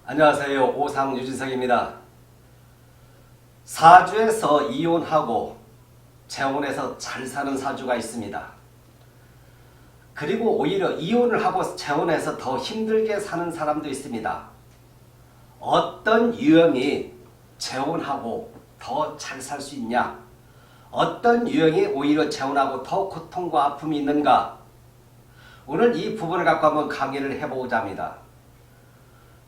안녕하세요. 오상 유진석입니다. 사주에서 이혼하고 재혼해서 잘 사는 사주가 있습니다. 그리고 오히려 이혼을 하고 재혼해서 더 힘들게 사는 사람도 있습니다. 어떤 유형이 재혼하고 더 잘 살 수 있냐? 어떤 유형이 오히려 재혼하고 더 고통과 아픔이 있는가? 오늘 이 부분을 갖고 한번 강의를 해보고자 합니다.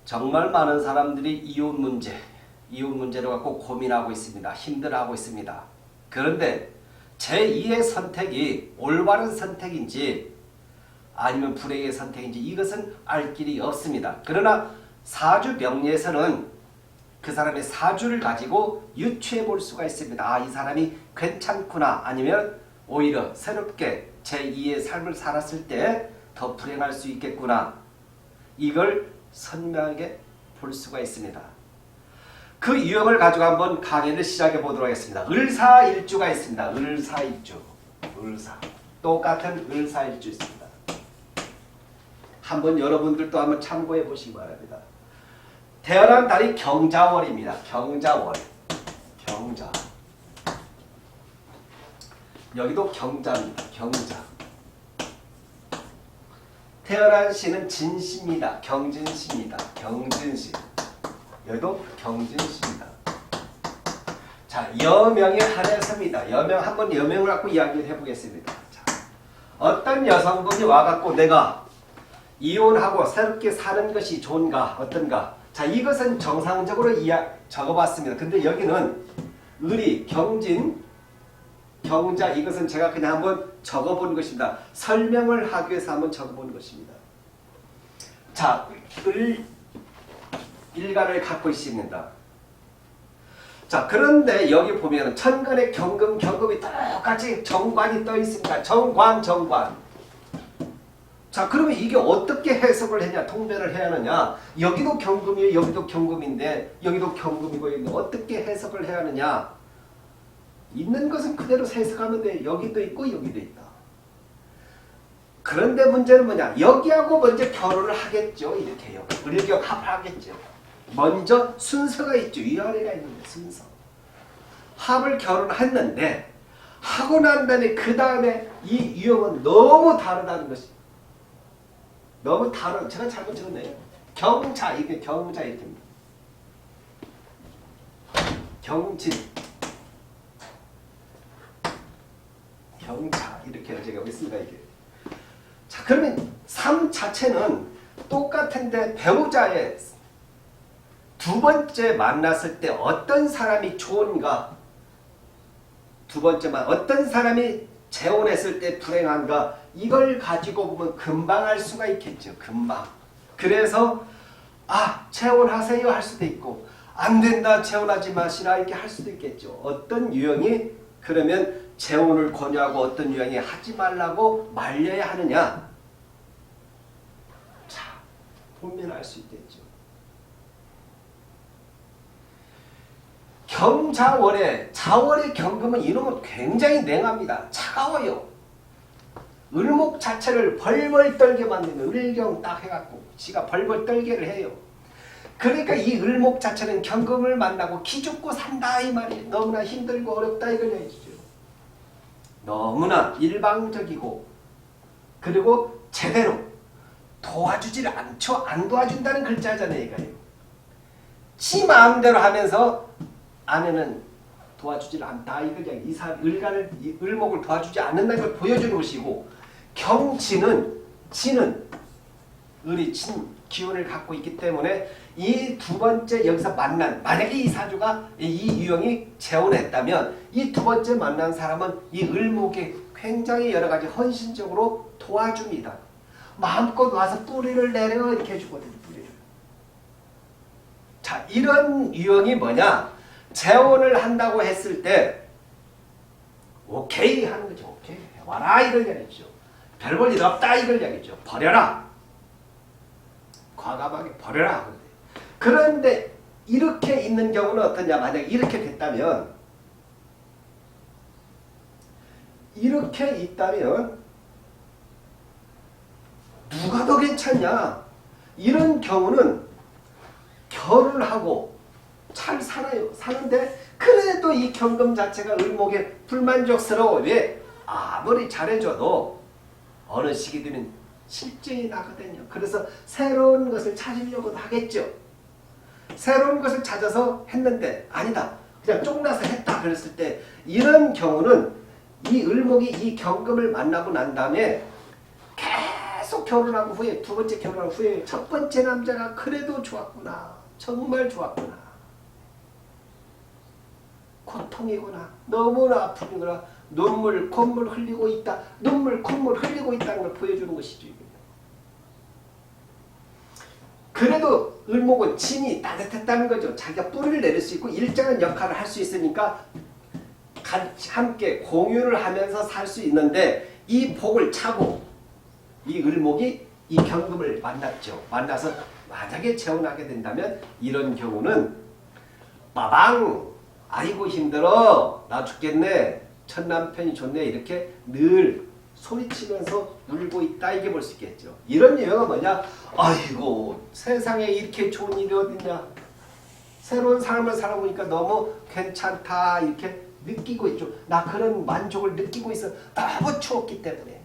정말 많은 사람들이 이혼 문제를 갖고 고민하고 있습니다. 힘들어하고 있습니다. 그런데 제2의 선택이 올바른 선택인지 아니면 불행의 선택인지 이것은 알 길이 없습니다. 그러나 사주 명리에서는 그 사람의 사주를 가지고 유추해 볼 수가 있습니다. 아, 이 사람이 괜찮구나, 아니면 오히려 새롭게 제2의 삶을 살았을 때 더 불행할 수 있겠구나, 이걸 선명하게 볼 수가 있습니다. 그 유형을 가지고 한번 강의를 시작해 보도록 하겠습니다. 을사일주가 있습니다. 을사일주. 똑같은 을사일주 있습니다. 한번 여러분들도 한번 참고해 보시기 바랍니다. 태어난 달이 경자월입니다. 경자. 여기도 경자입니다. 경자. 태어난 시는 진시입니다. 경진시입니다. 경진시. 여기도 경진시입니다. 자, 여명에 한해서입니다. 여명, 한번 여명을 갖고 이야기를 해보겠습니다. 자, 어떤 여성분이 와갖고 내가 이혼하고 새롭게 사는 것이 좋은가, 어떤가. 자, 이것은 정상적으로 적어봤습니다. 근데 여기는 을이 경진, 경자, 이것은 제가 그냥 한번 적어본 것입니다. 설명을 하기 위해서 한번 적어본 것입니다. 자, 일간을 갖고 있습니다. 자, 그런데 여기 보면 천간에 경금이 똑같이 정관이 떠 있습니다. 정관. 자, 그러면 이게 어떻게 해석을 하냐, 통변을 해야 하느냐. 여기도 경금이에요. 여기도 경금인데 여기도 경금이고 어떻게 해석을 해야 하느냐. 있는 것은 그대로 해석하면 돼. 여기도 있고 여기도 있다. 그런데 문제는 뭐냐. 여기하고 먼저 결혼을 하겠죠. 이렇게요. 을경 합하겠죠. 먼저 순서가 있죠. 위아래가 있는데 순서. 합을 결혼했는데 하고 난 다음에 그 다음에 이 유형은 너무 다르다는 것이. 너무 다른. 제가 잘못 적었네요. 경자. 이게 경자 이렇게입니다. 경진. 경자 이렇게 제가 있습니다. 이게. 자, 그러면 삶 자체는 똑같은데 배우자의 두 번째 만났을 때 어떤 사람이 좋은가, 두 번째만 어떤 사람이 재혼했을 때 불행한가, 이걸 가지고 보면 금방 알 수가 있겠죠. 금방. 그래서 재혼하세요 할 수도 있고, 안 된다 재혼하지 마시라 이렇게 할 수도 있겠죠. 어떤 유형이 그러면 재혼을 권유하고 어떤 유형이 하지 말라고 말려야 하느냐. 자, 보면 알 수 있겠죠. 경자월에, 자월의 경금은 이놈은 굉장히 냉합니다. 차가워요. 을목 자체를 벌벌 떨게 만드는, 을경 딱 해갖고 지가 벌벌 떨게를 해요. 그러니까 이 을목 자체는 경금을 만나고 기죽고 산다 이 말이에요. 너무나 힘들고 어렵다 이걸 해주죠. 너무나 일방적이고 그리고 제대로 도와주질 않죠. 안 도와준다는 글자잖아요. 이거예요. 지 마음대로 하면서 아내는 도와주질 않다. 이걸 을간을, 을목을 도와주지 않는다는 걸 보여주는 것이고, 경지는 을이 친 기운을 갖고 있기 때문에 이 두 번째 여기서 만난, 만약에 이 사주가 이 유형이 재혼했다면 이 두 번째 만난 사람은 이 을목에 굉장히 여러 가지 헌신적으로 도와줍니다. 마음껏 와서 뿌리를 내려 이렇게 해주거든요. 뿌리를. 자, 이런 유형이 뭐냐? 재혼을 한다고 했을 때 오케이 하는 거죠. 오케이 와라 이걸 이야기죠. 별 볼 일 없다 이걸 이야기죠. 버려라. 과감하게 버려라. 그런데 이렇게 있는 경우는 어떠냐. 만약에 이렇게 됐다면, 이렇게 있다면 누가 더 괜찮냐. 이런 경우는 결혼하고 잘 살아요. 사는데 그래도 이 경금 자체가 을목에 불만족스러워. 왜? 아무리 잘해줘도 어느 시기 되면 실증이 나거든요. 그래서 새로운 것을 찾으려고 하겠죠. 새로운 것을 찾아서 했는데 아니다. 그냥 쫑나서 했다 그랬을 때 이런 경우는 이 을목이 이 경금을 만나고 난 다음에 계속 결혼하고 후에 두 번째 결혼한 후에 첫 번째 남자가 그래도 좋았구나. 정말 좋았구나. 고통이구나. 너무나 아프구나. 눈물, 콧물 흘리고 있다. 눈물, 콧물 흘리고 있다는 걸 보여주는 것이죠. 그래도 을목은 진이 따뜻했다는 거죠. 자기가 뿌리를 내릴 수 있고 일정한 역할을 할 수 있으니까 같이 함께 공유를 하면서 살 수 있는데 이 복을 차고 이 을목이 이 경금을 만났죠. 만나서 만약에 재혼하게 된다면 이런 경우는 빠방 아이고 힘들어 나 죽겠네 첫 남편이 좋네 이렇게 늘 소리치면서 울고 있다 이게 볼 수 있겠죠. 이런 이유가 뭐냐? 아이고 세상에 이렇게 좋은 일이 어딨냐. 새로운 삶을 살아보니까 너무 괜찮다 이렇게 느끼고 있죠. 나 그런 만족을 느끼고 있어. 너무 추웠기 때문에.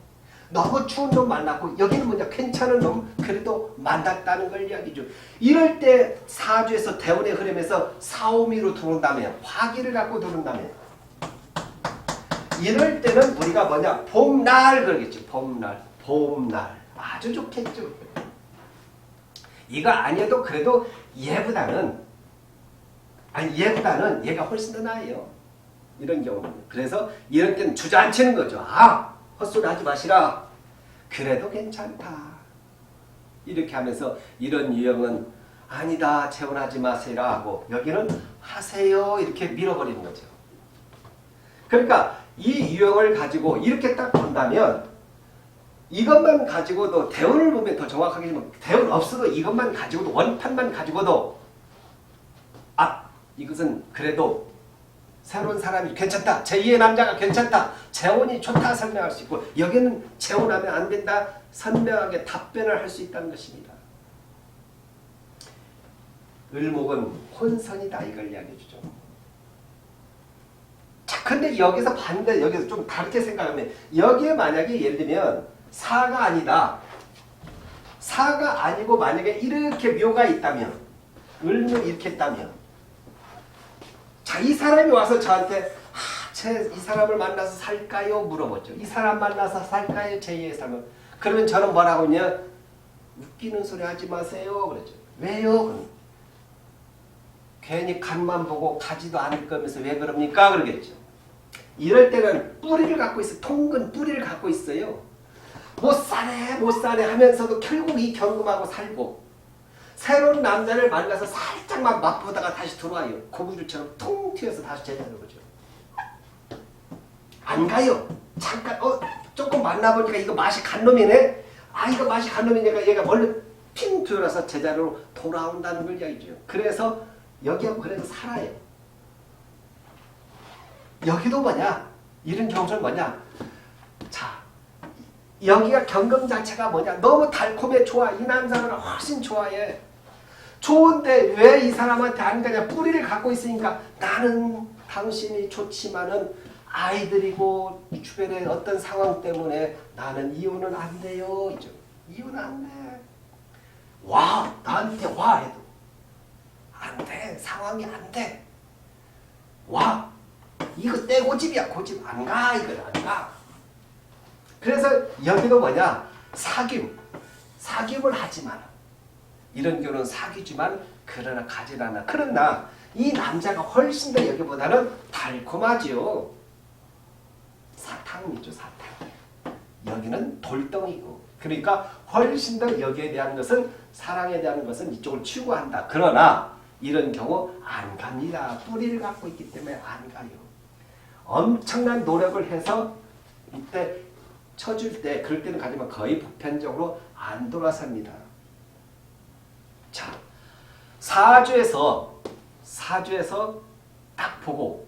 너무 추운 놈 만났고 여기는 뭐냐 괜찮은 놈 그래도 만났다는 걸 이야기죠. 이럴 때 사주에서 대운의 흐름에서 사오미로 들어온다면 화기를 갖고 들어온다면 이럴 때는 우리가 뭐냐 봄날 그러겠죠. 봄날 봄날 아주 좋겠죠. 이거 아니어도 그래도 얘보다는 얘가 훨씬 더 나아요. 이런 경우는. 그래서 이럴 때는 주저앉히는 거죠. 아 헛소리 하지 마시라. 그래도 괜찮다. 이렇게 하면서 이런 유형은 아니다 재혼하지 마세요 하고 여기는 하세요 이렇게 밀어버리는 거죠. 그러니까 이 유형을 가지고 이렇게 딱 본다면 이것만 가지고도 대운을 보면 더 정확하게 보면 대운 없어도 이것만 가지고도 원판만 가지고도 아 이것은 그래도 새로운 사람이 괜찮다. 제2의 남자가 괜찮다. 재혼이 좋다 설명할 수 있고 여기는 재혼하면 안 된다. 선명하게 답변을 할 수 있다는 것입니다. 을목은 혼선이다 이걸 이야기해 주죠. 자, 근데 여기서 반대 여기서 좀 다르게 생각하면 여기에 만약에 예를 들면 사가 아니다. 사가 아니고 만약에 이렇게 묘가 있다면 을목 이렇게 있다면 자, 이 사람이 와서 저한테 이 사람을 만나서 살까요? 물어보죠. 이 사람 만나서 살까요? 제2의 삶을. 그러면 저는 뭐라고 하냐? 웃기는 소리 하지 마세요. 그러죠. 왜요? 그럼. 괜히 간만 보고 가지도 않을 거면서 왜 그럽니까? 그러겠죠. 이럴 때는 뿌리를 갖고 있어요. 통근 뿌리를 갖고 있어요. 못 사네 하면서도 결국 이 경금하고 살고 새로운 남자를 만나서 살짝만 맛보다가 다시 들어와요. 고무줄처럼 통 튀어서 다시 제자리로 오죠. 안 가요. 잠깐 조금 만나보니까 이거 맛이 간 놈이네. 아 이거 맛이 간 놈이니까 얘가 원래 핑 튀어나서 제자리로 돌아온다는 걸 이야기죠. 그래서 여기하고 그래도 살아요. 여기도 뭐냐? 이런 경우는 뭐냐? 자 여기가 경금 자체가 뭐냐? 너무 달콤해 좋아. 이 남자는 훨씬 좋아해. 좋은데 왜 이 사람한테 안 가냐? 뿌리를 갖고 있으니까 나는 당신이 좋지만은 아이들이고 주변의 어떤 상황 때문에 나는 이혼은 안 돼요. 이죠. 이혼 안 돼. 와 나한테 와 해도 안 돼. 상황이 안 돼. 와 이거 내 고집이야. 고집 안 가. 이거 안 가. 그래서 여기도 뭐냐? 사귐을 하지 마라. 이런 경우는 사귀지만 그러나 가지 않아. 그러나 이 남자가 훨씬 더 여기보다는 달콤하죠. 사탕이죠. 사탕. 여기는 돌덩이고. 그러니까 훨씬 더 여기에 대한 것은 사랑에 대한 것은 이쪽을 추구한다. 그러나 이런 경우 안 갑니다. 뿌리를 갖고 있기 때문에 안 가요. 엄청난 노력을 해서 이때 쳐줄 때 그럴 때는 가지만 거의 보편적으로 안 돌아섭니다. 자, 사주에서 딱 보고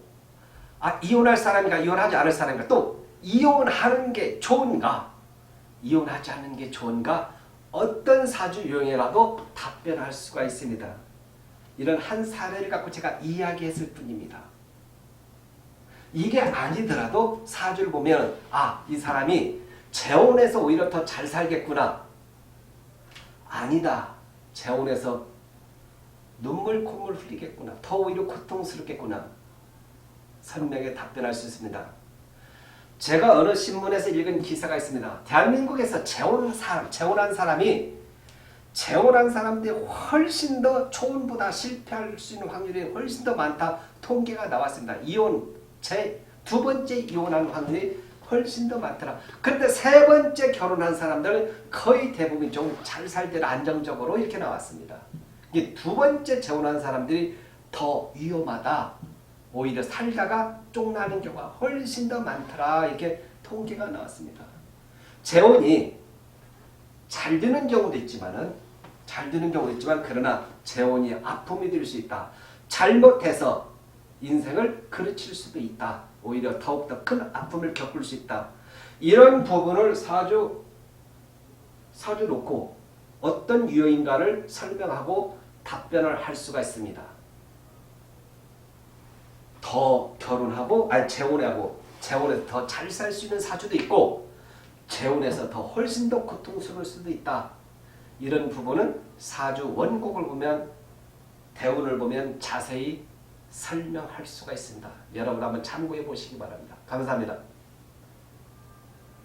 이혼할 사람인가 이혼하지 않을 사람인가 또 이혼하는 게 좋은가 이혼하지 않는 게 좋은가 어떤 사주 유형이라도 답변할 수가 있습니다. 이런 한 사례를 갖고 제가 이야기했을 뿐입니다. 이게 아니더라도 사주를 보면 이 사람이 재혼해서 오히려 더 잘 살겠구나. 아니다. 재혼해서 눈물 콧물 흘리겠구나. 더 오히려 고통스럽겠구나. 선명하게 답변할 수 있습니다. 제가 어느 신문에서 읽은 기사가 있습니다. 대한민국에서 재혼한 사람들이 훨씬 더 초혼보다 실패할 수 있는 확률이 훨씬 더 많다. 통계가 나왔습니다. 두 번째 이혼한 확률이 훨씬 더 많더라. 그런데 세 번째 결혼한 사람들은 거의 대부분 좀 잘 살더라. 안정적으로 이렇게 나왔습니다. 이 두 번째 재혼한 사람들이 더 위험하다. 오히려 살다가 쫑나는 경우가 훨씬 더 많더라. 이렇게 통계가 나왔습니다. 재혼이 잘 되는 경우도 있지만 그러나 재혼이 아픔이 될 수 있다. 잘못해서 인생을 그르칠 수도 있다. 오히려 더욱더 큰 아픔을 겪을 수 있다. 이런 부분을 사주 놓고 어떤 유형인가를 설명하고 답변을 할 수가 있습니다. 더 재혼해서 더 잘 살 수 있는 사주도 있고 재혼해서 훨씬 더 고통스러울 수도 있다. 이런 부분은 사주 원곡을 보면 대운을 보면 자세히 설명할 수가 있습니다. 여러분 한번 참고해 보시기 바랍니다. 감사합니다.